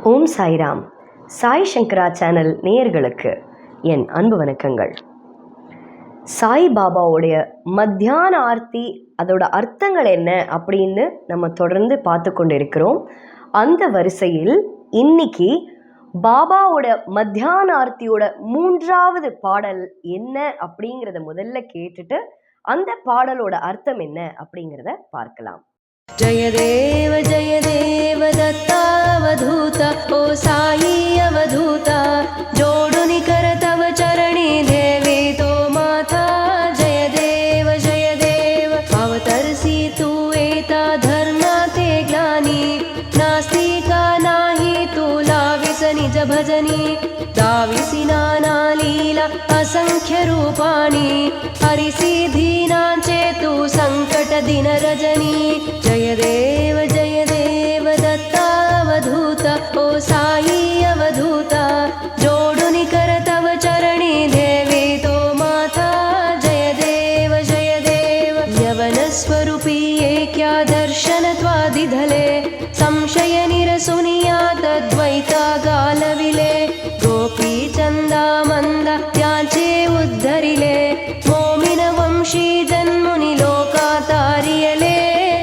ஓம் சாய்ராம். சாய் சங்கரா channel நேயர்களுக்கு என் அன்பு வணக்கங்கள். சாய் பாபாவுடைய மத்தியான ஆர்த்தி, அதோட அர்த்தங்கள் என்ன அப்படின்னு நம்ம தொடர்ந்து பார்த்து கொண்டு இருக்கிறோம். அந்த வரிசையில் இன்னைக்கு பாபாவோட மத்தியான ஆர்த்தியோட 3வது பாடல் என்ன அப்படிங்கிறத முதல்ல கேட்டுட்டு அந்த பாடலோட அர்த்தம் என்ன அப்படிங்கிறத பார்க்கலாம். जय देव दत्तावधूता ओ साई अवधूता जोडुनि कर तव चरणी देवी तो माता जय देव अवतरसी तू एता धर्मा ते ज्ञानी नास्ति का नाही तू लाविस निज भजनी दाविसी नाना लीला असंख्य रूपाणी हरिसी दीनांचे तू संकट दिन रजनी जय देव दत्तावधूता ओ साई अवधूता जोडुनि कर तव चरणी देवी तो माता जय देव यवन स्वरूपी क्या दर्शन त्वादिधले संशय निरसुनिया तद्वैता गालविले गोपी चंदा मंदा त्याचे उद्धरिले मोमिन वंशी जन्मुनि लोका तारियले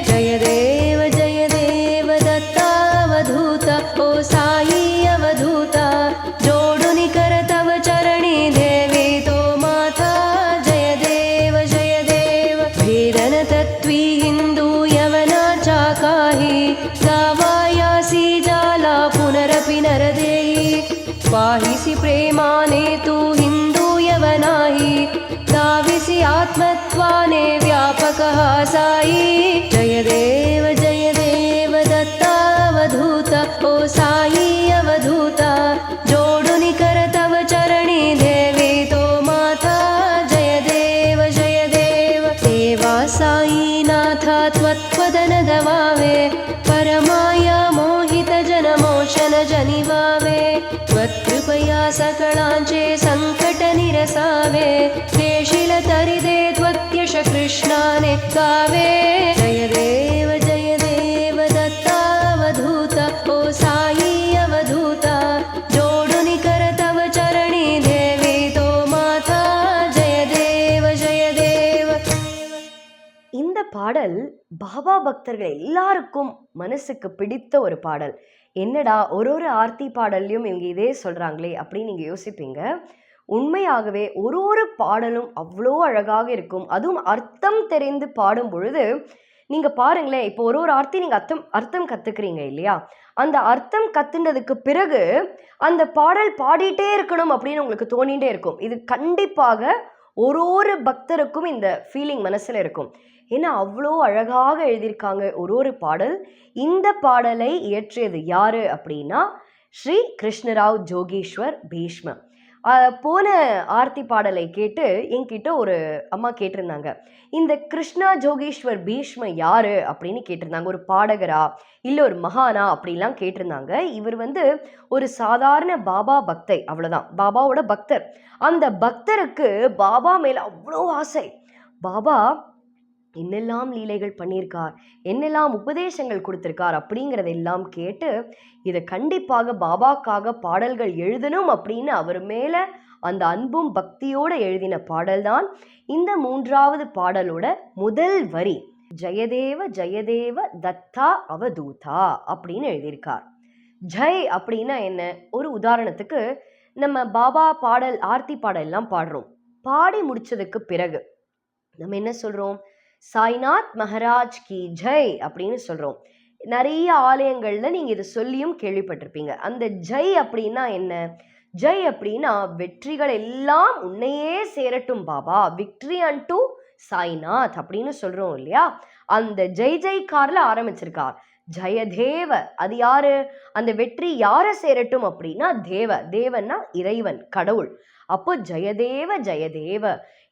जय देव दत्तावधूता ओ साई अवधूता जोडुनि कर तव चरणी देवी तो माता जय देव भेदन तत्वी हिंदू यवनाचा काही गावायासी जाला पुनरपि नरदेयी पाहिसी प्रेमाने तू हिंदू यवनाही दाविसी आत्मत्वाने व्यापकः साई जय देव दत्तावधूता ओ साई अवधूता जोडुनि कर तव चरणी देवी तो माता जय देव देवा साई नाथा त्वत्पदन दवावे परमाया मोहित जनमोशन जनिवावे त्वत्कृपया सकळांचे संकट निरसावे देशील तरिदे त्वत्यश कृष्णाने गावे जय देव दत्तावधूता ओ साई अवधूता जोडुनि कर तव चरणी देवी तो माता जय देव இந்த பாடல் பாபா பக்தர்கள் எல்லாருக்கும் மனசுக்கு பிடித்த ஒரு பாடல். என்னடா ஒரு ஆர்த்தி பாடல்லையும் இவங்க இதே சொல்றாங்களே அப்படின்னு நீங்க யோசிப்பீங்க. உண்மையாகவே ஒரு பாடலும் அவ்வளோ அழகாக இருக்கும். அதுவும் அர்த்தம் தெரிந்து பாடும் பொழுது நீங்க பாருங்களேன், இப்போ ஒரு ஆர்த்தி நீங்க அர்த்தம் கத்துக்கிறீங்க இல்லையா, அந்த அர்த்தம் கத்துனதுக்கு பிறகு அந்த பாடல் பாடிட்டே இருக்கணும் அப்படின்னு உங்களுக்கு தோணிட்டே இருக்கும். இது கண்டிப்பாக ஒரு பக்தருக்கும் இந்த ஃபீலிங் மனசுல இருக்கும். ஏன்னா அவ்வளோ அழகாக எழுதியிருக்காங்க ஒரு பாடல். இந்த பாடலை இயற்றியது யாரு அப்படின்னா ஸ்ரீ கிருஷ்ணராவ் ஜோகீஸ்வர் பீஷ்ம. போன ஆர்த்தி பாடலை கேட்டு என்கிட்ட ஒரு அம்மா கேட்டிருந்தாங்க, இந்த கிருஷ்ணா ஜோகீஸ்வர் பீஷ்ம யாரு அப்படின்னு கேட்டிருந்தாங்க. ஒரு பாடகரா இல்லை ஒரு மகானா அப்படிலாம் கேட்டிருந்தாங்க. இவர் ஒரு சாதாரண பாபா பக்தை, அவ்வளோதான், பாபாவோட பக்தர். அந்த பக்தருக்கு பாபா மேல அவ்வளோ ஆசை. பாபா என்னெல்லாம் லீலைகள் பண்ணியிருக்கார், என்னெல்லாம் உபதேசங்கள் கொடுத்திருக்கார் அப்படிங்கிறதெல்லாம் கேட்டு இதை கண்டிப்பாக பாபாக்காக பாடல்கள் எழுதணும் அப்படின்னு அவர் மேல அந்த அன்பும் பக்தியோடு எழுதின பாடல்தான் இந்த 3வது பாடலோட முதல் வரி. ஜெயதேவ தத்தா அவதூதா அப்படின்னு எழுதியிருக்கார். ஜெய் அப்படின்னா என்ன? ஒரு உதாரணத்துக்கு நம்ம பாபா பாடல், ஆர்த்தி பாடல் எல்லாம் பாடுறோம். பாடி முடிச்சதுக்கு பிறகு நம்ம என்ன சொல்றோம்? சாய்நாத் மகாராஜ் கி ஜெய் அப்படின்னு சொல்றோம். நிறைய ஆலயங்கள்ல நீங்க இதை சொல்லியும் கேள்விப்பட்டிருப்பீங்க. அந்த ஜெய் அப்படின்னா என்ன? ஜெய் அப்படின்னா வெற்றிகள் எல்லாம் உன்னையே சேரட்டும் பாபா, விக்ட்ரி அன்டு சாய்நாத் அப்படின்னு சொல்றோம் இல்லையா. அந்த ஜெய் ஜெய்கார்ல ஆரம்பிச்சிருக்கார். ஜெயதேவ, அது யாரு? அந்த வெற்றி யார சேரட்டும் அப்படின்னா தேவன்னா இறைவன், கடவுள். அப்போ ஜெயதேவ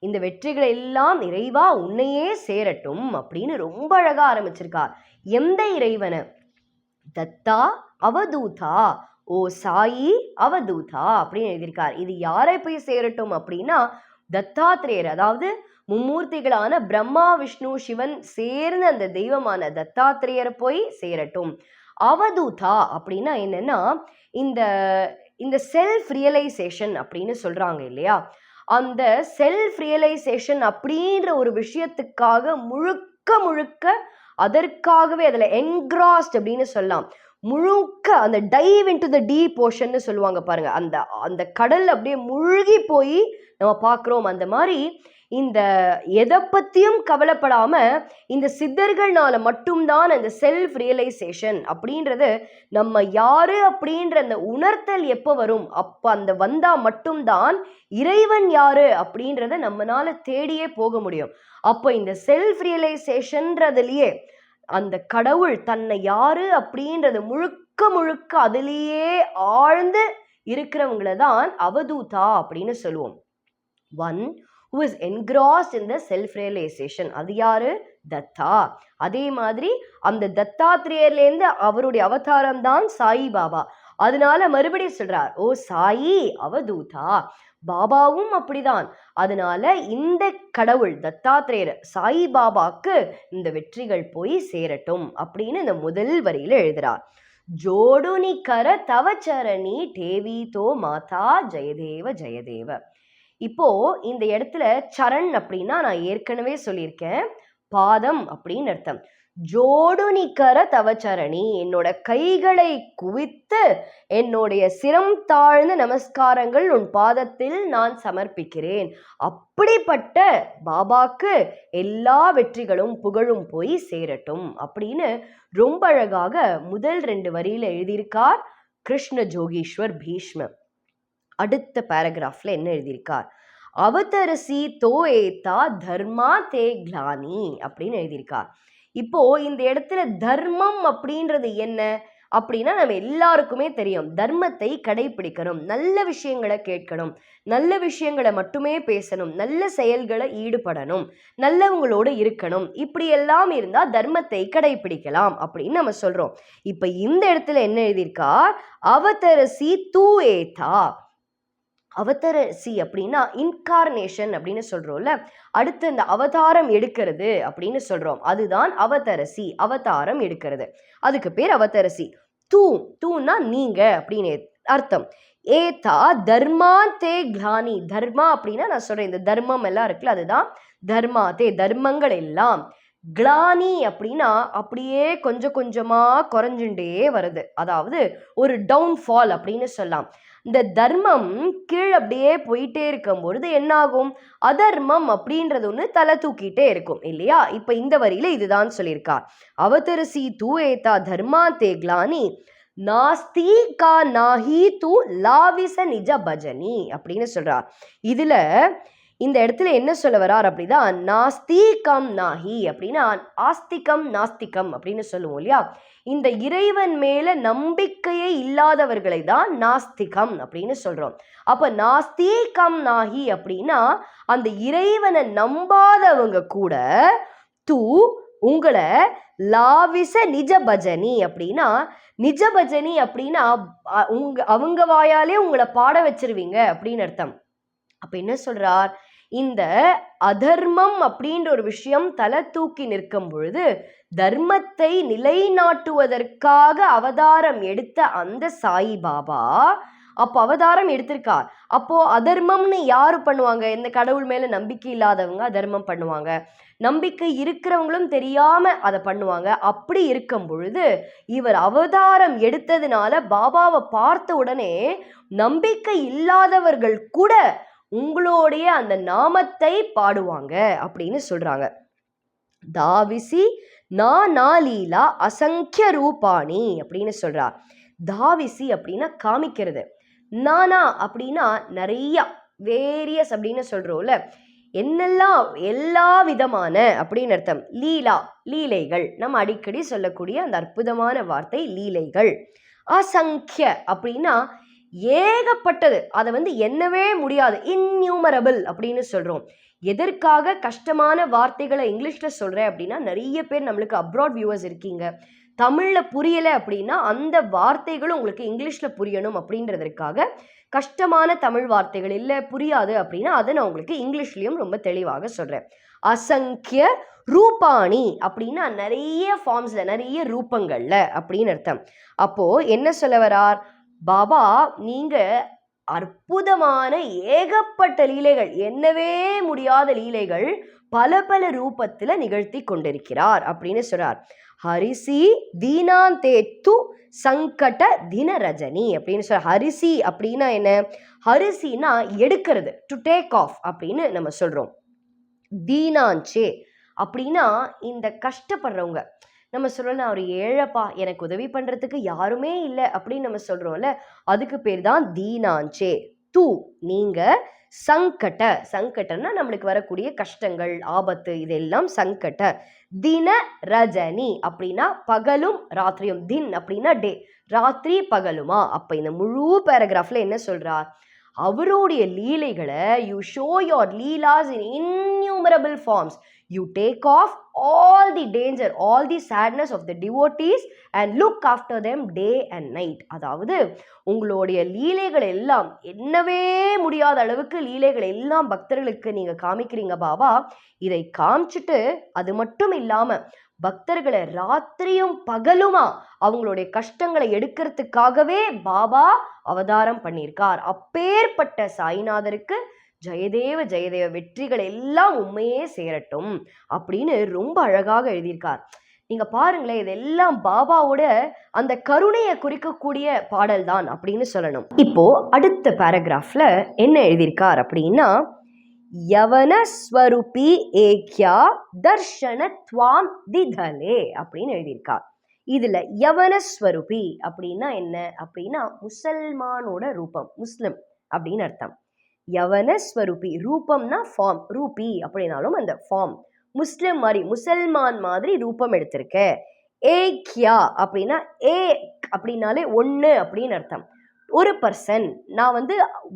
இந்த வெற்றிகள் எல்லாம் இறைவா உன்னையே சேரட்டும் அப்படின்னு ரொம்ப அழகா ஆரம்பிச்சிருக்கார். எந்த இறைவனை? தத்தா அவதூதா ஓ சாயி அவதூதா அப்படின்னு எழுதியிருக்கார். இது யாரை போய் சேரட்டும் அப்படின்னா தத்தாத்திரேயர், அதாவது மும்மூர்த்திகளான பிரம்மா விஷ்ணு சிவன் சேர்ந்த அந்த தெய்வமான தத்தாத்திரேயரை போய் சேரட்டும். அவதூதா அப்படின்னா என்னன்னா, இந்த இந்த செல்ஃப் ரியலைசேஷன் அப்படின்னு சொல்றாங்க இல்லையா, அந்த செல்ஃப் ரியலைசேஷன் அப்படின்ற ஒரு விஷயத்துக்காக முழுக்க முழுக்க அதற்காகவே அதுல என்கிராஸ்ட் அப்படின்னு சொல்லலாம். முழுக்க அந்த டைவ் இன்டு த டீப் ஓஷன்னு சொல்லுவாங்க பாருங்க, அந்த அந்த கடல் அப்படியே மூழ்கி போய் நம்ம பார்க்குறோம். அந்த மாதிரி இந்த எதை பற்றியும் கவலைப்படாம இந்த சித்தர்கள்னால மட்டும்தான் அந்த செல்ஃப் ரியலைசேஷன் அப்படின்றது, நம்ம யாரு அப்படின்ற அந்த உணர்த்தல் எப்போ வரும், அப்போ அந்த வந்தா மட்டும்தான் இறைவன் யாரு அப்படின்றத நம்மளால தேடியே போக முடியும். அப்போ இந்த செல்ஃப் ரியலைசேஷன்றதுலயே அந்த கடவுள் தன்னை யாரு அப்படின்றது முழுக்க முழுக்க அதிலேயே ஆழ்ந்து இருக்கிறவங்கள தான் அவதூதா அப்படின்னு சொல்லுவோம். One who is engrossed in the self realization, அது யாரு? தத்தா. அதே மாதிரி அந்த தத்தாத்திரேயர்லேருந்து அவருடைய அவதாரம் தான் சாயி பாபா. அதனால மறுபடியும் சொல்றார், ஓ சாயி அவதூதா. பாபாவும் அப்படிதான். அதனால இந்த கடவுள் தத்தாத்திரேயர் சாயி பாபாக்கு இந்த வெற்றிகள் போய் சேரட்டும் அப்படின்னு இந்த முதல் வரியில எழுதுறார். ஜோடுனி கர தவச்சரணி டேவி தோ மாதா ஜெயதேவ ஜெயதேவ. இப்போ இந்த இடத்துல சரண் அப்படின்னா நான் ஏற்கனவே சொல்லியிருக்கேன், பாதம் அப்படின்னு அர்த்தம். ஜோடுனிக்கர தவச்சரணி, என்னோட கைகளை குவித்து என்னுடைய சிரம் தாழ்ந்த நமஸ்காரங்கள் உன் பாதத்தில் நான் சமர்ப்பிக்கிறேன். அப்படிப்பட்ட பாபாக்கு எல்லா வெற்றிகளும் புகழும் போய் சேரட்டும் அப்படின்னு ரொம்ப அழகாக முதல் 2 வரியில எழுதியிருக்கார் கிருஷ்ண ஜோகீஸ்வர் பீஷ்மர். அடுத்த பேராகிராஃப்ல என்ன எழுதியிருக்கார், அவதரசி தோ ஏதா தர்மா தே கிளானி அப்படின்னு எழுதியிருக்கார். இப்போ இந்த இடத்துல தர்மம் அப்படின்றது என்ன அப்படின்னா நம்ம எல்லாருக்குமே தெரியும். தர்மத்தை கடைபிடிக்கணும், நல்ல விஷயங்களை கேட்கணும், நல்ல விஷயங்களை மட்டுமே பேசணும், நல்ல செயல்களை ஈடுபடணும், நல்லவங்களோடு இருக்கணும். இப்படி எல்லாம் இருந்தா தர்மத்தை கடைபிடிக்கலாம் அப்படின்னு நம்ம சொல்றோம். இப்ப இந்த இடத்துல என்ன எழுதியிருக்கா, அவதரசி தூ ஏதா. அவதரசி அப்படின்னா இன்கார்னேஷன் அப்படின்னு சொல்றோம்ல, அடுத்து இந்த அவதாரம் எடுக்கிறது அப்படின்னு சொல்றோம், அதுதான் அவதரசி, அவதாரம் எடுக்கிறது, அதுக்கு பேர் அவதரசி. தூன்னா நீங்க அப்படின்னு அர்த்தம். ஏதா தர்மா தே கிளானி, தர்மா அப்படின்னா நான் சொல்றேன் இந்த தர்மம் எல்லாம் இருக்குல்ல, அதுதான் தர்மா தே, தர்மங்கள் எல்லாம். கிளானி அப்படின்னா அப்படியே கொஞ்சம் கொஞ்சமா குறைஞ்சுட்டே வருது, அதாவது ஒரு டவுன்ஃபால் அப்படின்னு சொல்லலாம். இந்த தர்மம் கீழ் அப்படியே போயிட்டே இருக்கும் பொழுது என்னாகும், அதர்மம் அப்படின்றது ஒன்று தலை தூக்கிட்டே இருக்கும் இல்லையா. இப்ப இந்த வரியில இதுதான் சொல்லியிருக்கா, அவதரசி தூ ஏதா தர்மா தே கிளானி நாஸ்தி கா நாஹி தூ லாவிச நிஜ பஜனி அப்படின்னு சொல்றா. இதுல இந்த இடத்துல என்ன சொல்ல வரார் அப்படிதான், நாஸ்திகம் நாஹி அப்படின்னா ஆஸ்திகம் நாஸ்திகம் அப்படின்னு சொல்லுவோம் இல்லையா. இந்த இறைவன் மேல நம்பிக்கையே இல்லாதவர்களை தான் நாஸ்திகம் அப்படின்னு சொல்றோம். அப்ப நாஸ்திகம் நாஹி அப்படின்னா அந்த இறைவனை நம்பாதவங்க கூட தூ உங்களை லாவிச நிஜ பஜனி அப்படின்னா, நிஜ பஜனி அப்படின்னா அவங்க வாயாலே உங்களை பாட வச்சிருவீங்க அப்படின்னு அர்த்தம். அப்ப என்ன சொல்றார், இந்த அதர்மம் அப்படின்ற ஒரு விஷயம் தலை தூக்கி நிற்கும் பொழுது தர்மத்தை நிலைநாட்டுவதற்காக அவதாரம் எடுத்த அந்த சாயி பாபா அப்போ அவதாரம் எடுத்திருக்கார். அப்போ அதர்மம்னு யாரு பண்ணுவாங்க, இந்த கடவுள் மேல நம்பிக்கை இல்லாதவங்க அதர்மம் பண்ணுவாங்க, நம்பிக்கை இருக்கிறவங்களும் தெரியாம அதை பண்ணுவாங்க. அப்படி இருக்கும் பொழுது இவர் அவதாரம் எடுத்ததுனால பாபாவை பார்த்த உடனே நம்பிக்கை இல்லாதவர்கள் கூட உங்களுடைய அந்த நாமத்தை பாடுவாங்க அப்படின்னு சொல்றாங்க. தாவிசி நாலீலா அசங்கிய ரூபாணி அப்படின்னு சொல்றா. தாவிசி அப்படின்னா காமிக்கிறது, நானா அப்படின்னா நிறைய வேரியஸ் அப்படின்னு சொல்றோம்ல, என்னெல்லாம் எல்லா விதமான அப்படின்னு அர்த்தம். லீலா லீலைகள், நம்ம அடிக்கடி சொல்லக்கூடிய அந்த அற்புதமான வார்த்தை லீலைகள். அசங்கிய அப்படின்னா ஏகப்பட்டது, அதை எண்ணவே முடியாது, இன்யூமரபிள் அப்படின்னு சொல்றோம். எதற்காக கஷ்டமான வார்த்தைகளை இங்கிலீஷ்ல சொல்றேன் அப்படின்னா, நிறைய பேர் நம்மளுக்கு அப்ராட் வியூவர்ஸ் இருக்கீங்க, தமிழ்ல புரியல அப்படின்னா அந்த வார்த்தைகளும் உங்களுக்கு இங்கிலீஷ்ல புரியணும் அப்படின்றதற்காக கஷ்டமான தமிழ் வார்த்தைகள் இல்லை புரியாது அப்படின்னா அதை நான் உங்களுக்கு இங்கிலீஷ்லயும் ரொம்ப தெளிவாக சொல்றேன். அசங்கிய ரூபாணி அப்படின்னா நிறைய ஃபார்ம்ஸ்ல, நிறைய ரூபங்கள்ல அப்படின்னு அர்த்தம். அப்போ என்ன சொல்ல வரார் பாபா, நீங்க அற்புதமான ஏகப்பட்ட லீலைகள், என்னவே முடியாத லீலைகள் பல பல ரூபத்துல நிகழ்த்தி கொண்டிருக்கிறார் அப்படின்னு சொல்றார். ஹரிசி தீனாந்தேத்து சங்கட தின ரஜனி அப்படின்னு சொல்ற. ஹரிசி அப்படின்னா என்ன? ஹரிசினா எடுக்கிறது, டு டேக் ஆஃப் அப்படின்னு நம்ம சொல்றோம். தீனாஞ்சே அப்படின்னா இந்த கஷ்டப்படுறவங்க, நம்ம சொல்லலாம் ஒரு ஏழைப்பா, எனக்கு உதவி பண்றதுக்கு யாருமே இல்லை அப்படின்னு நம்ம சொல்றோம்ல, அதுக்கு பேர் தான் தீனாஞ்சே. தூ நீங்க, சங்கட, சங்கடன்னா நம்மளுக்கு வரக்கூடிய கஷ்டங்கள், ஆபத்து, இதெல்லாம் சங்கட. தின ரஜனி அப்படின்னா பகலும் ராத்திரியும். தின் அப்படின்னா டே, ராத்திரி பகலுமா. அப்ப இந்த முழு பேராகிராஃப்ல என்ன சொல்றார்? அவருடைய லீலைகளை, you show your leelas in innumerable forms. You take off all the danger, all the sadness of the devotees and look after them day and night. அதாவது உங்களுடைய லீலைகள் எல்லாம், என்னவே முடியாத அளவுக்கு லீலைகள் எல்லாம் பக்தர்களுக்கு நீங்க காமிக்கிறீங்க பாபா. இதை காமிச்சிட்டு அது மட்டும் இல்லாம பக்தர்களை ராத்திரியும் பகலுமா அவங்களுடைய கஷ்டங்களை எடுக்கிறதுக்காகவே பாபா அவதாரம் பண்ணியிருக்கார். அப்பேற்பட்ட சாய்நாதருக்கு ஜெயதேவ ஜெயதேவ, வெற்றிகள் எல்லாம் உண்மையே சேரட்டும் அப்படின்னு ரொம்ப அழகாக எழுதியிருக்கார். நீங்க பாருங்களேன், இதெல்லாம் பாபாவோட அந்த கருணையை குறிக்கக்கூடிய பாடல் தான் அப்படின்னு சொல்லணும். இப்போ அடுத்த பேராகிராஃப்ல என்ன எழுதியிருக்கார் அப்படின்னா, யவன ஸ்வரூபி ஏக்யா தர்ஷன துவாம் திதலே அப்படின்னு எழுதியிருக்கார். இதுல யவன ஸ்வரூபி அப்படின்னா என்ன அப்படின்னா முசல்மானோட ரூபம், முஸ்லிம் அப்படின்னு அர்த்தம். யவன ஸ்வரூபி, ரூபம்னா ஃபார்ம், ரூபி அப்படின்னாலும் அந்த ஃபார்ம், முஸ்லிம் மாதிரி, முசல்மான் மாதிரி ரூபம் எடுத்திருக்க. ஏக்யா அப்படின்னா ஏக் அப்படின்னாலே ஒன்று அப்படின்னு அர்த்தம், ஒரு பர்சன். நான்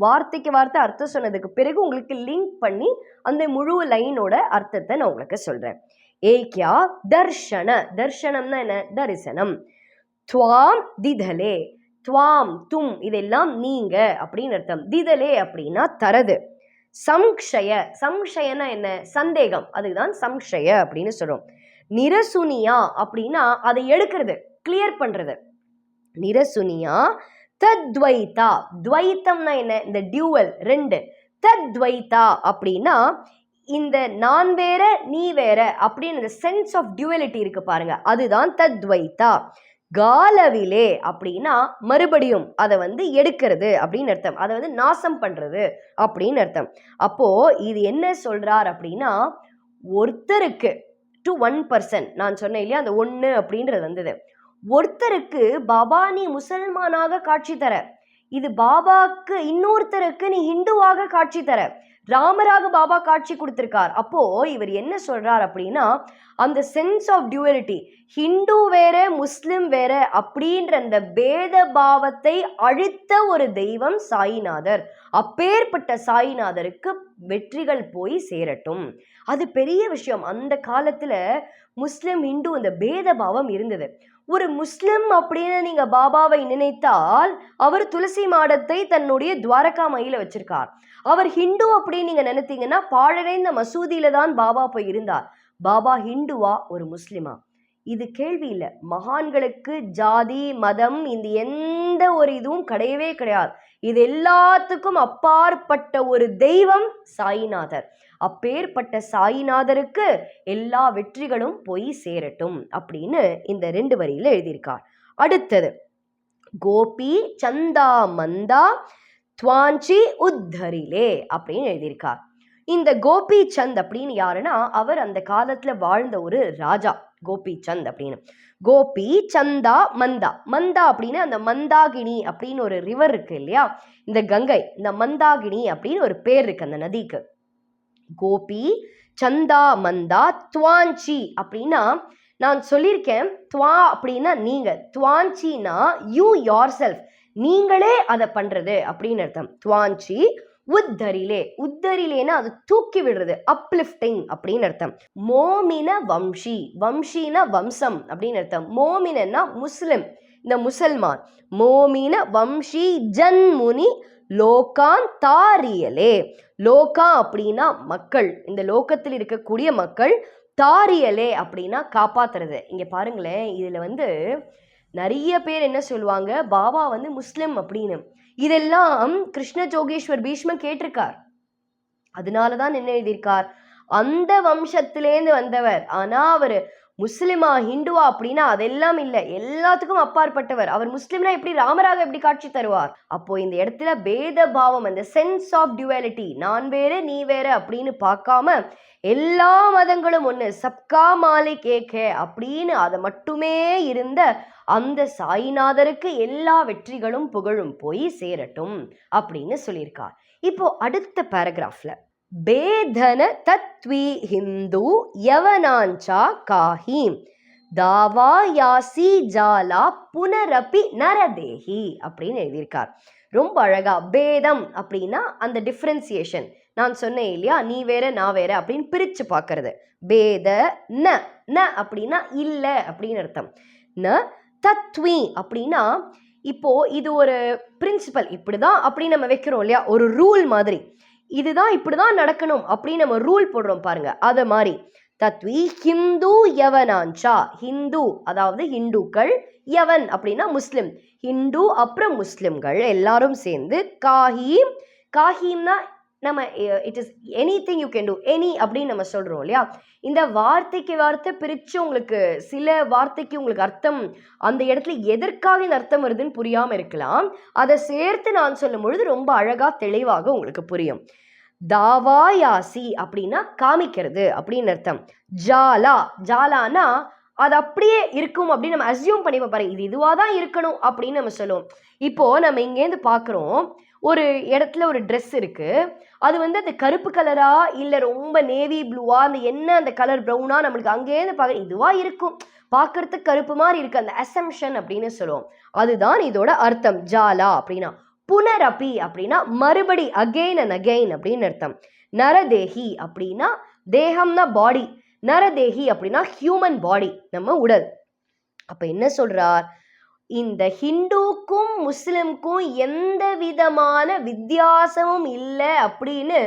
வார்த்தைக்கு வார்த்தை அர்த்தம் சொன்னதுக்கு பிறகு உங்களுக்கு லிங்க் பண்ணி அந்த முழு லைனோட அர்த்தத்தை நான் உங்களுக்கு சொல்றேன். ஏக்யா தர்ஷன, தர்ஷனம்னா என்ன? தரிசனம். துவாம் திதலே, துவாம் தும் இதெல்லாம் நீங்க அப்படின்னு அர்த்தம். திதலே அப்படின்னா தரது. சம்ஷய, சம்ஷயனா என்ன? சந்தேகம், அதுதான் சம்ஷய அப்படின்னு சொல்றோம். நிரசுனியா அப்படின்னா அதை எடுக்கிறது, கிளியர் பண்றது. நிரசுனியா. தத்வைதா, துவைத்தம்னா என்ன? இந்த டியூவல், ரெண்டு. தத்வைதா அப்படின்னா இந்த நான் வேற நீ வேற அப்படின்னு இந்த சென்ஸ் ஆஃப் டியூவலிட்டி இருக்கு பாருங்க, அதுதான் தத்வைதா. காலவிலே அப்படின்னா மறுபடியும் அதை எடுக்கிறது அப்படின்னு அர்த்தம், அதை நாசம் பண்றது அப்படின்னு அர்த்தம். அப்போ இது என்ன சொல்றார் அப்படின்னா, ஒருத்தருக்கு டு ஒன் பர்சன், நான் சொன்னேன் இல்லையா அந்த ஒன்று அப்படின்றது வந்தது, ஒருத்தருக்கு பாபா நீ முசல்மானாக காட்சி தர, இது பாபாக்கு இன்னொருத்தருக்கு நீ ஹிந்துவாக காட்சி தர, ராமராக பாபா காட்சி கொடுத்திருக்கார். அப்போ இவர் என்ன சொல்றார் அப்படின்னா, அந்த சென்ஸ் ஆஃப் டியூவலிட்டி, ஹிந்து வேற முஸ்லிம் வேற அப்படின்ற அந்த பேத பாவத்தை அழித்த ஒரு தெய்வம் சாயிநாதர். அப்பேற்பட்ட சாயிநாதருக்கு வெற்றிகள் போய் சேரட்டும். அது பெரிய விஷயம். அந்த காலத்துல முஸ்லிம் ஹிந்து அந்த பேத பாவம் இருந்தது. ஒரு முஸ்லிம் அப்படின்னு நீங்க பாபாவை நினைத்தால் அவர் துளசி மாடத்தை தன்னுடைய துவாரகா மயில வச்சிருக்கார். அவர் ஹிந்து அப்படின்னு நீங்க நினைத்தீங்கன்னா பாழடைந்த மசூதியில தான் பாபா போய் இருந்தார். பாபா ஹிந்துவா ஒரு முஸ்லிமா? இது கேள்வி இல்லை. மகான்களுக்கு ஜாதி மதம் இந்த எந்த ஒரு இதுவும் கிடையவே கிடையாது. இது எல்லாத்துக்கும் அப்பாற்பட்ட ஒரு தெய்வம் சாயிநாதர். அப்பேற்பட்ட சாயிநாதருக்கு எல்லா வெற்றிகளும் போய் சேரட்டும் அப்படின்னு இந்த 2 வரியில எழுதியிருக்கார். அடுத்தது, கோபி சந்தா மந்தா துவாஞ்சி உத்தரிலே அப்படின்னு எழுதியிருக்கார். இந்த கோபி சந்த் அப்படின்னு யாருன்னா, அவர் அந்த காலத்துல வாழ்ந்த ஒரு ராஜா கோபி சந்த் அப்படின்னு. கோபி சந்தா மந்தா, மந்தா அப்படின்னு அந்த மந்தாகினி அப்படின்னு ஒரு ரிவர் இருக்கு இல்லையா, இந்த கங்கை, இந்த மந்தாகினி அப்படின்னு ஒரு பேர் இருக்கு அந்த நதிக்கு. கோபி சந்தா மந்தா துவாஞ்சி அப்படின்னா, நான் சொல்லியிருக்கேன் துவா அப்படின்னா நீங்க, துவாஞ்சினா யூ யோர் செல்ஃப், நீங்களே அதை பண்றது அப்படின்னு அர்த்தம். துவாஞ்சி உத்தரிலே, உத்தரிலேனா அது தூக்கி விடுறது, அப்லிஃப்டிங் அப்படின்னு அர்த்தம். மோமின வம்சி, வம்சினா வம்சம் அப்படின்னு அர்த்தம். மோமினா முஸ்லிம், இந்த முசல்மான். மோமின வம்சி ஜன்முனி லோகான் தாரியலே. லோகா அப்படின்னா மக்கள், இந்த லோகத்தில் இருக்கக்கூடிய மக்கள். தாரியலே அப்படின்னா காப்பாத்துறது. இங்க பாருங்களேன், இதுல வந்து நிறைய பேர் என்ன சொல்லுவாங்க, பாபா வந்து முஸ்லிம் அப்படின்னு. இதெல்லாம் கிருஷ்ண ஜோகேஸ்வர் பீஷ்மர் கேட்டிருக்கார். அதனாலதான் என்ன எழுதியிருக்கார், அந்த வம்சத்திலேருந்து வந்தவர், ஆனா அவரு முஸ்லிமா ஹிந்துவா அப்படின்னா அதெல்லாம் இல்லை, எல்லாத்துக்கும் அப்பாற்பட்டவர். அவர் முஸ்லிம்னா எப்படி ராமராக எப்படி காட்சி தருவார்? அப்போ இந்த இடத்துல பேத பாவம், அந்த சென்ஸ் ஆஃப் டியூவாலிட்டி, நான் வேற நீ வேற அப்படின்னு பார்க்காம எல்லா மதங்களும் ஒண்ணு, சப்கா மாலிக் ஏக் ஹை அப்படின்னு அதை மட்டுமே இருந்த அந்த சாயிநாதருக்கு எல்லா வெற்றிகளும் புகழும் போய் சேரட்டும் அப்படின்னு சொல்லியிருக்கார். இப்போ அடுத்த பேராகிராஃப்ல பேதன தத்வி ஹிந்து யவனாஞ்சா காஹீம் தாவா யாசி ஜாலா புனரப்பி நரதேஹி அப்படின்னு எழுதியிருக்கார். ரொம்ப அழகா. பேதம் அப்படின்னா அந்த டிஃபரன்சியேஷன், நான் சொன்னேன் இல்லையா, நீ வேற நான் வேற அப்படின்னு பிரிச்சு பார்க்கறது. பேத ந ந அப்படின்னா இல்லை அப்படின்னு அர்த்தம். ந தத்வி அப்படின்னா இப்போ இது ஒரு பிரின்சிபல், இப்படிதான் அப்படின்னு நம்ம வைக்கிறோம் இல்லையா, ஒரு ரூல் மாதிரி. இதுதான் இப்படிதான் நடக்கணும் அப்படின்னு நம்ம ரூல் போடுறோம் பாருங்க, அத மாதிரி. தத்வி ஹிந்து யவனாஞ்சா, ஹிந்து அதாவது ஹிந்துக்கள், யவன் அப்படின்னா முஸ்லிம், ஹிந்து அப்புறம் முஸ்லிம்கள் எல்லாரும் சேர்ந்து, காஹீம், காஹீம்னா நம்ம it is any thing you can do, any அப்படின்னு நம்ம சொல்றோம் இல்லையா. இந்த வார்த்தைக்கு வார்த்தை பிரிச்சு உங்களுக்கு சில வார்த்தைக்கு உங்களுக்கு அர்த்தம் அந்த இடத்துல எதற்காக இந்த அர்த்தம் வருதுன்னு புரியாம இருக்கலாம். அதை சேர்த்து நான் சொல்லும் பொழுது ரொம்ப அழகா தெளிவாக உங்களுக்கு புரியும். தாவாயாசி அப்படின்னா காமிக்கிறது அப்படின்னு அர்த்தம். ஜாலா, ஜாலானா அது அப்படியே இருக்கும் அப்படின்னு நம்ம அசியூம் பண்ணி பாரு, இது இதுவாதான் இருக்கணும் அப்படின்னு நம்ம சொல்லுவோம். இப்போ நம்ம இங்கேருந்து பாக்குறோம், ஒரு இடத்துல ஒரு ட்ரெஸ் இருக்கு, அது வந்து அந்த கருப்பு கலரா இல்ல ரொம்ப நேவி ப்ளூவா, அந்த என்ன அந்த கலர் ப்ரௌனா, நம்மளுக்கு அங்கேருந்து பார்க்க இதுவா இருக்கும், பார்க்கறதுக்கு கருப்பு மாதிரி இருக்கு, அந்த அசம்ஷன் அப்படின்னு சொல்லுவோம். அதுதான் இதோட அர்த்தம் ஜாலா அப்படின்னா. புனரப்பி அப்படின்னா மறுபடி, அகெயின் அண்ட் அகெயின் அப்படின்னு அர்த்தம். நரதேஹி அப்படின்னா தேகம்னா பாடி, நரதேஹி அப்படின்னா ஹியூமன் பாடி, நம்ம உடல். அப்ப என்ன சொல்றார், இந்த ஹிந்துக்கும் முஸ்லிம்க்கும் எந்த விதமான வித்தியாசமும் இல்லை அப்படின்னு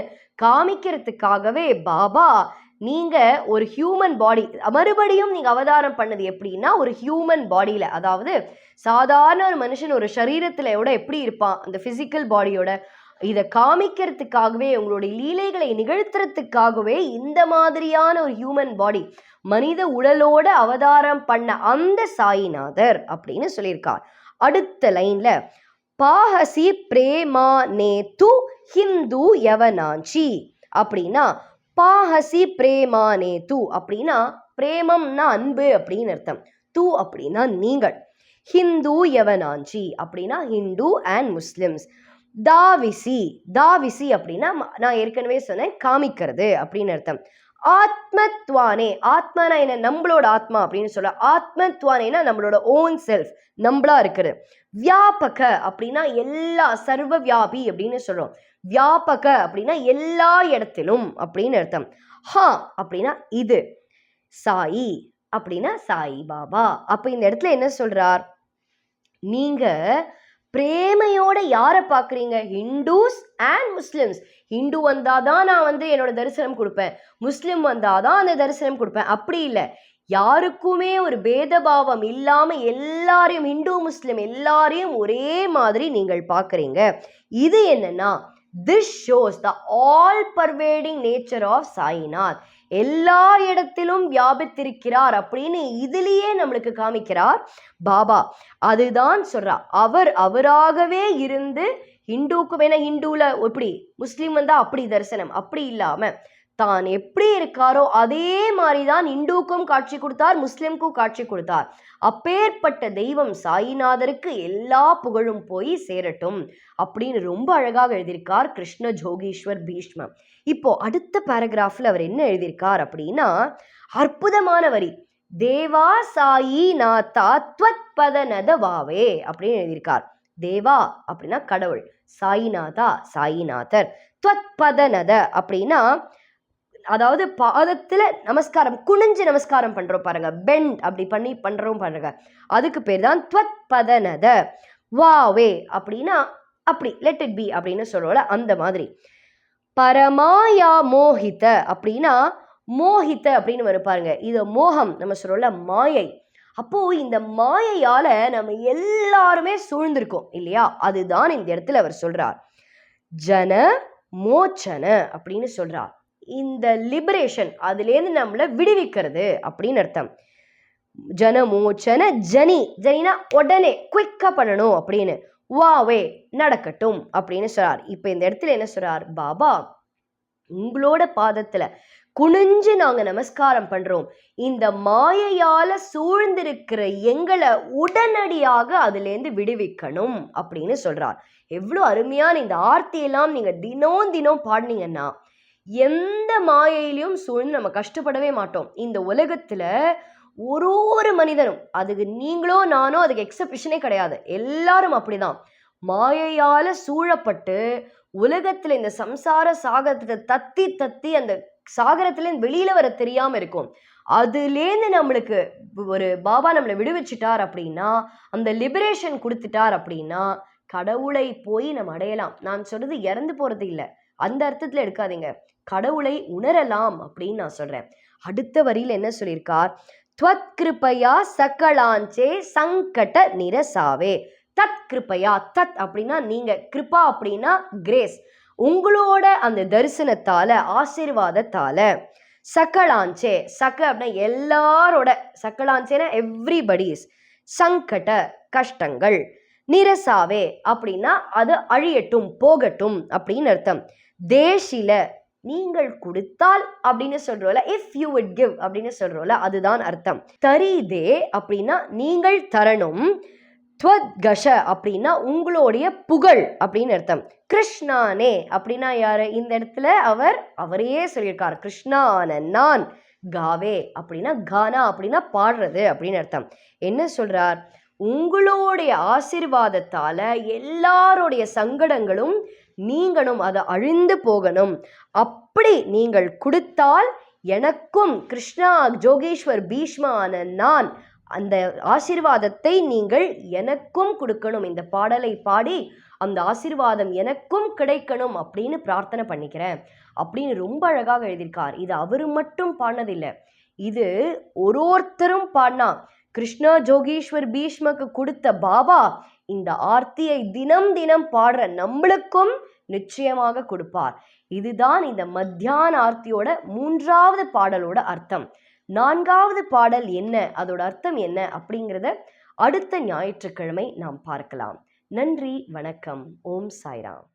காமிக்கிறதுக்காகவே பாபா நீங்க ஒரு ஹியூமன் பாடி மறுபடியும் நீங்க அவதாரம் பண்ணது எப்படின்னா ஒரு ஹியூமன் பாடியில, அதாவது சாதாரண ஒரு மனுஷன் ஒரு சரீரத்துல எப்படி இருப்பான் அந்த பிசிக்கல் பாடியோட, இதை காமிக்கிறதுக்காகவே உங்களுடைய லீலைகளை நிகழ்த்துறதுக்காகவே இந்த மாதிரியான ஒரு ஹியூமன் பாடி மனித உடலோட அவதாரம் பண்ண அந்த சாயிநாதர் அப்படின்னு சொல்லியிருக்கார். அடுத்த லைன்ல பாஹசி பிரேமா நேத்து ஹிந்து யவனாஞ்சி அப்படின்னா, பாஹசி பிரேமா நேத்து அப்படின்னா பிரேமம்னா அன்பு அப்படின்னு அர்த்தம், தூ அப்படின்னா நீங்கள், ஹிந்து யவனாஞ்சி அப்படின்னா ஹிந்து அண்ட் முஸ்லிம்ஸ், தாவிசி, தாவிசி அப்படின்னா நான் ஏற்கனவே சொன்னேன் காமிக்கிறது அப்படின்னு அர்த்தம். ஆத்மத்வானே, ஆத்மானா என்ன, நம்மளோட ஆத்மா அப்படின்னு சொல்ல, ஆத்மத்வானேனா நம்மளோட ஓன் செல்ஃப், நம்மளா இருக்கிறது. வியாபக அப்படின்னா எல்லா, சர்வ வியாபி அப்படின்னு சொல்றோம். வியாபக அப்படின்னா எல்லா இடத்திலும் அப்படின்னு அர்த்தம். ஹா அப்படின்னா இது, சாயி அப்படின்னா சாய் பாபா. அப்ப இந்த இடத்துல என்ன சொல்றார், நீங்க பிரேமையோட யாரை பாக்குறீங்க, ஹிந்துஸ் அண்ட் முஸ்லிம்ஸ். ஹிந்து வந்தாதான் நான் வந்து என்னோட தரிசனம் கொடுப்பேன், முஸ்லிம் வந்தாதான் அந்த தரிசனம் கொடுப்பேன், அப்படி இல்லை. யாருக்குமே ஒரு பேதபாவம் இல்லாம எல்லாரையும், ஹிந்து முஸ்லிம் எல்லாரையும் ஒரே மாதிரி நீங்கள் பாக்குறீங்க. இது என்னன்னா, this shows the all pervading nature of Sainath, எல்லா இடத்திலும் வியாபித்திருக்கிறார் அப்படின்னு இதுலயே நம்மளுக்கு காமிக்கிறார் பாபா. அதுதான் சொல்றா, அவர் அவராகவே இருந்து ஹிந்துக்கு வேணா ஹிந்துல எப்படி, முஸ்லீம் வந்தா அப்படி தரிசனம், அப்படி இல்லாம தான் எப்படி இருக்காரோ அதே மாதிரிதான் இந்துக்கும் காட்சி கொடுத்தார், முஸ்லிம்க்கும் காட்சி கொடுத்தார். அப்பேற்பட்ட தெய்வம் சாயிநாதருக்கு எல்லா புகழும் போய் சேரட்டும் அப்படின்னு ரொம்ப அழகாக எழுதியிருக்கார் கிருஷ்ண ஜோகீஸ்வர் பீஷ்மர். இப்போ அடுத்த பேராகிராஃப்ல அவர் என்ன எழுதியிருக்கார் அப்படின்னா, அற்புதமான வரி, தேவா சாயி நாதா த்வத்பதநத வாவே அப்படின்னு எழுதியிருக்கார். தேவா அப்படின்னா கடவுள், சாயிநாதா சாயிநாதர், த்வத்பதநத அப்படின்னா அதாவது பாதத்துல நமஸ்காரம், குனிஞ்சு நமஸ்காரம் பண்றோம் பாருங்க, பெண்ட் அப்படி பண்ணி பண்றோம் பாருங்க, அதுக்கு பேர் தான் த்வத்பதநத வாவே அப்படின்னா அப்படி லெட் இட் பி அப்படின்னு சொல்றோம்ல, அந்த மாதிரி. பரமாயா மோகித அப்படின்னா மோகித அப்படின்னு வரும் பாருங்க. இது மோகம், நம்ம சொல்றோம்ல மாயை. அப்போ இந்த மாயையால நம்ம எல்லாருமே சூழ்ந்திருக்கோம் இல்லையா? அதுதான் இந்த இடத்துல அவர் சொல்றார். ஜன மோச்சன அப்படின்னு சொல்றார். இந்த லிபரேஷன், அதுலேருந்து நம்மளை விடுவிக்கிறது அப்படின்னு அர்த்தம். ஜனமோச்சன ஜனி, ஜனினா உடனே குயிக்கா பண்ணணும் அப்படின்னு. வாவே நடக்கட்டும் அப்படின்னு சொல்றார். இப்ப இந்த இடத்துல என்ன சொல்றார்? பாபா உங்களோட பாதத்துல குனிஞ்சு நாங்க நமஸ்காரம் பண்றோம். இந்த மாயையால சூழ்ந்திருக்கிற எங்களை உடனடியாக அதுல இருந்து விடுவிக்கணும் அப்படின்னு சொல்றார். எவ்வளவு அருமையான இந்த ஆர்த்தியெல்லாம் நீங்க தினம் தினம் பாடினீங்கன்னா எந்த மாயையிலையும் சூழ்ந்து நம்ம கஷ்டப்படவே மாட்டோம். இந்த உலகத்துல ஒரு மனிதனும், அதுக்கு நீங்களோ நானோ அதுக்கு எக்ஸப்ஷனே கிடையாது, எல்லாரும் அப்படிதான் மாயையால சூழப்பட்டு உலகத்துல இந்த சம்சார சாகரத்தை தத்தி தத்தி அந்த சாகரத்துல வெளியில வர தெரியாம இருக்கும். அதுலேருந்து நம்மளுக்கு ஒரு பாபா நம்மளை விடுவிச்சிட்டார் அப்படின்னா, அந்த லிபரேஷன் கொடுத்துட்டார் அப்படின்னா கடவுளை போய் நம்ம அடையலாம். நான் சொல்றது இறந்து போறது இல்லை, அந்த அர்த்தத்துல எடுக்காதீங்க, கடவுளை உணரலாம் அப்படின்னு நான் சொல்றேன். அடுத்த வரியில என்ன சொல்லியிருக்கார்? त्वत् கிருபையா சகலாஞ்சே சங்கட நிரசாவே. தத் கிருபையா, தத் அப்படின்னா நீங்க, கிருபா அப்படின்னா கிரேஸ், உங்களோட அந்த தரிசனத்தால ஆசீர்வாதத்தால, சகலாஞ்சே, சக அப்படின்னா எல்லாரோட, சகலாஞ்சேனா எவ்ரிபடிஸ், சங்கட கஷ்டங்கள், நிரசாவே அப்படின்னா அது அழியட்டும் போகட்டும் அப்படின்னு அர்த்தம். தேசில நீங்கள் கொடுத்தால் அப்படின்னு சொல்றோம்ல, இஃப் யூ வுட் கிவ் அப்படின்னு சொல்றோம்ல, அதுதான் அர்த்தம். தரீதே அப்படின்னா நீங்கள் தரணும். துவத்கஷ அப்படின்னா உங்களுடைய புகழ் அப்படின்னு அர்த்தம். கிருஷ்ணானே அப்படின்னா யாரு? இந்த இடத்துல அவரையே சொல்லியிருக்கார், கிருஷ்ணான நான் காவே அப்படின்னா கானா அப்படின்னா பாடுறது அப்படின்னு அர்த்தம். என்ன சொல்றார்? உங்களுடைய ஆசீர்வாதத்தால எல்லாருடைய சங்கடங்களும் நீங்களும் அதை அழிந்து போகணும். அப்படி நீங்கள் கொடுத்தால் எனக்கும் கிருஷ்ணா ஜோகேஸ்வர் பீஷ்மான நான் அந்த ஆசீர்வாதத்தை நீங்கள் எனக்கும் கொடுக்கணும். இந்த பாடலை பாடி அந்த ஆசீர்வாதம் எனக்கும் கிடைக்கணும் அப்படின்னு பிரார்த்தனை பண்ணிக்கிறேன் அப்படின்னு ரொம்ப அழகாக எழுதியிருக்கார். இது அவரு மட்டும் பாடினதில்லை, இது ஒருத்தரும் பாடினா. கிருஷ்ணா ஜோகேஸ்வர் பீஷ்மக்கு கொடுத்த பாபா இந்த ஆர்த்தியை தினம் தினம் பாடுற நம்மளுக்கும் நிச்சயமாக கொடுப்பார். இதுதான் இந்த மத்தியான ஆர்த்தியோட 3வது பாடலோட அர்த்தம். 4வது பாடல் என்ன, அதோட அர்த்தம் என்ன அப்படிங்கிறத அடுத்த ஞாயிற்றுக்கிழமை நாம் பார்க்கலாம். நன்றி, வணக்கம். ஓம் சாய்ராம்.